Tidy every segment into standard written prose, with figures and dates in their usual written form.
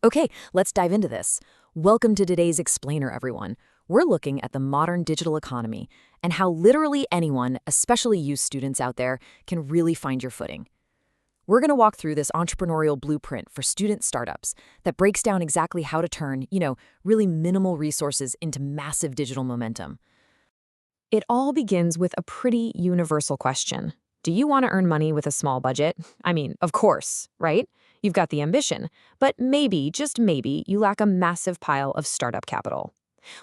Okay, let's dive into this. Welcome to today's Explainer, everyone. We're looking at the modern digital economy and how literally anyone, especially you students out there, can really find your footing. We're going to walk through this entrepreneurial blueprint for student startups that breaks down exactly how to turn, really minimal resources into massive digital momentum. It all begins with a pretty universal question. Do you want to earn money with a small budget? I mean, of course, right? You've got the ambition, but maybe, just maybe, you lack a massive pile of startup capital.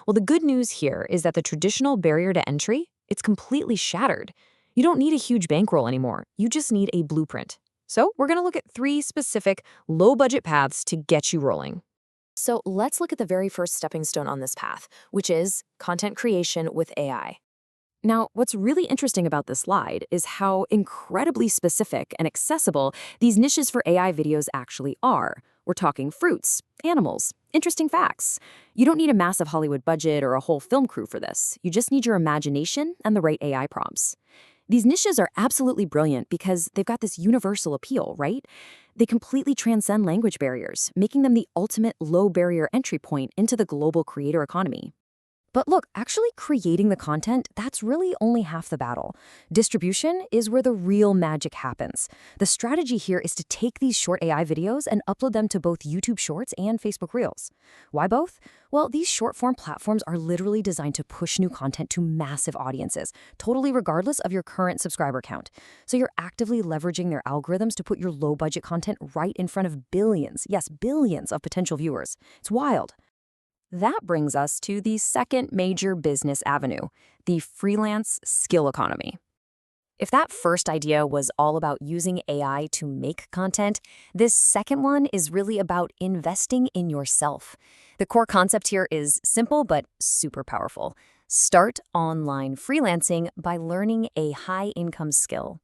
Well, the good news here is that the traditional barrier to entry, it's completely shattered. You don't need a huge bankroll anymore. You just need a blueprint. So we're going to look at 3 specific low-budget paths to get you rolling. So let's look at the very first stepping stone on this path, which is content creation with AI. Now, what's really interesting about this slide is how incredibly specific and accessible these niches for AI videos actually are. We're talking fruits, animals, interesting facts. You don't need a massive Hollywood budget or a whole film crew for this. You just need your imagination and the right AI prompts. These niches are absolutely brilliant because they've got this universal appeal, right? They completely transcend language barriers, making them the ultimate low-barrier entry point into the global creator economy. But look, actually creating the content, that's really only half the battle. Distribution is where the real magic happens. The strategy here is to take these short AI videos and upload them to both YouTube Shorts and Facebook Reels. Why both? Well, these short-form platforms are literally designed to push new content to massive audiences, totally regardless of your current subscriber count. So you're actively leveraging their algorithms to put your low-budget content right in front of billions, yes, billions of potential viewers. It's wild. That brings us to the second major business avenue, the freelance skill economy. If that first idea was all about using AI to make content, this second one is really about investing in yourself. The core concept here is simple but super powerful. Start online freelancing by learning a high-income skill.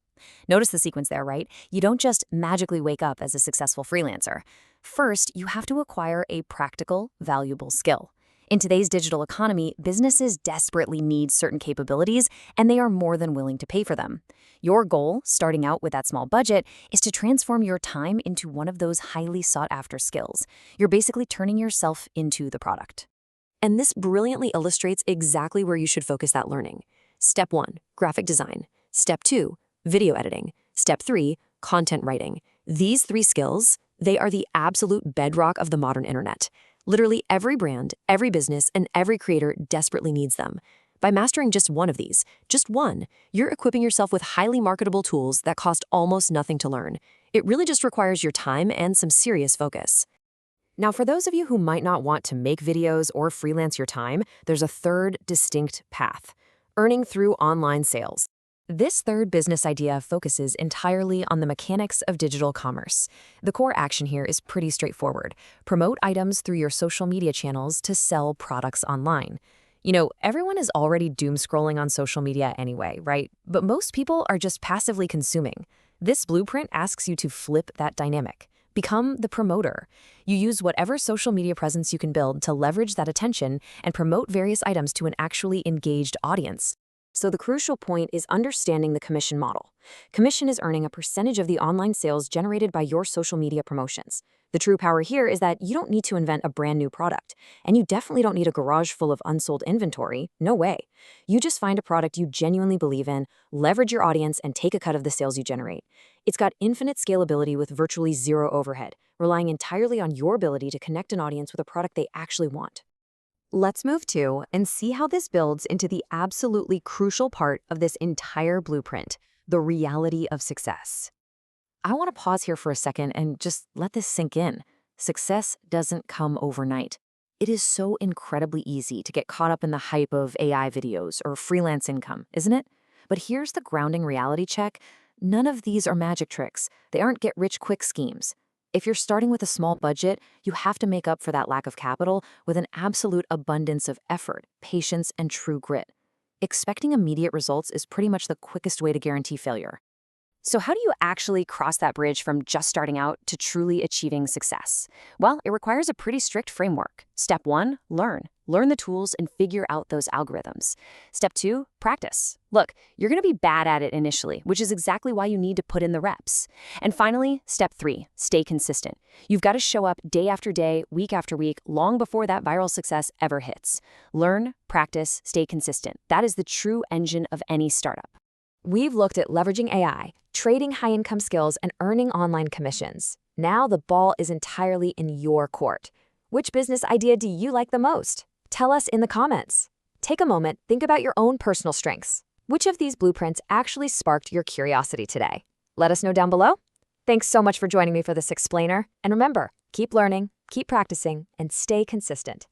Notice the sequence there, right? You don't just magically wake up as a successful freelancer. First, you have to acquire a practical, valuable skill. In today's digital economy, businesses desperately need certain capabilities, and they are more than willing to pay for them. Your goal, starting out with that small budget, is to transform your time into one of those highly sought-after skills. You're basically turning yourself into the product. And this brilliantly illustrates exactly where you should focus that learning. Step 1, graphic design. Step 2, video editing. Step 3, content writing. These 3 skills, they are the absolute bedrock of the modern internet. Literally every brand, every business, and every creator desperately needs them. By mastering just one of these, just one, you're equipping yourself with highly marketable tools that cost almost nothing to learn. It really just requires your time and some serious focus. Now, for those of you who might not want to make videos or freelance your time, there's a third distinct path: earning through online sales. This third business idea focuses entirely on the mechanics of digital commerce. The core action here is pretty straightforward. Promote items through your social media channels to sell products online. Everyone is already doom scrolling on social media anyway, right? But most people are just passively consuming. This blueprint asks you to flip that dynamic. Become the promoter. You use whatever social media presence you can build to leverage that attention and promote various items to an actually engaged audience. So the crucial point is understanding the commission model. Commission is earning a percentage of the online sales generated by your social media promotions. The true power here is that you don't need to invent a brand new product, and you definitely don't need a garage full of unsold inventory. No way. You just find a product you genuinely believe in, leverage your audience, and take a cut of the sales you generate. It's got infinite scalability with virtually zero overhead, relying entirely on your ability to connect an audience with a product they actually want. Let's move to and see how this builds into the absolutely crucial part of this entire blueprint, the reality of success. I want to pause here for a second and just let this sink in. Success doesn't come overnight. It is so incredibly easy to get caught up in the hype of AI videos or freelance income, isn't it? But here's the grounding reality check. None of these are magic tricks. They aren't get-rich-quick schemes. If you're starting with a small budget, you have to make up for that lack of capital with an absolute abundance of effort, patience, and true grit. Expecting immediate results is pretty much the quickest way to guarantee failure. So how do you actually cross that bridge from just starting out to truly achieving success? Well, it requires a pretty strict framework. Step 1, learn. learn the tools and figure out those algorithms. Step 2, practice. Look, you're going to be bad at it initially, which is exactly why you need to put in the reps. And finally, step 3, stay consistent. You've got to show up day after day, week after week, long before that viral success ever hits. Learn, practice, stay consistent. That is the true engine of any startup. We've looked at leveraging AI, trading high-income skills, and earning online commissions. Now the ball is entirely in your court. Which business idea do you like the most? Tell us in the comments. Take a moment, think about your own personal strengths. Which of these blueprints actually sparked your curiosity today? Let us know down below. Thanks so much for joining me for this explainer. And remember, keep learning, keep practicing, and stay consistent.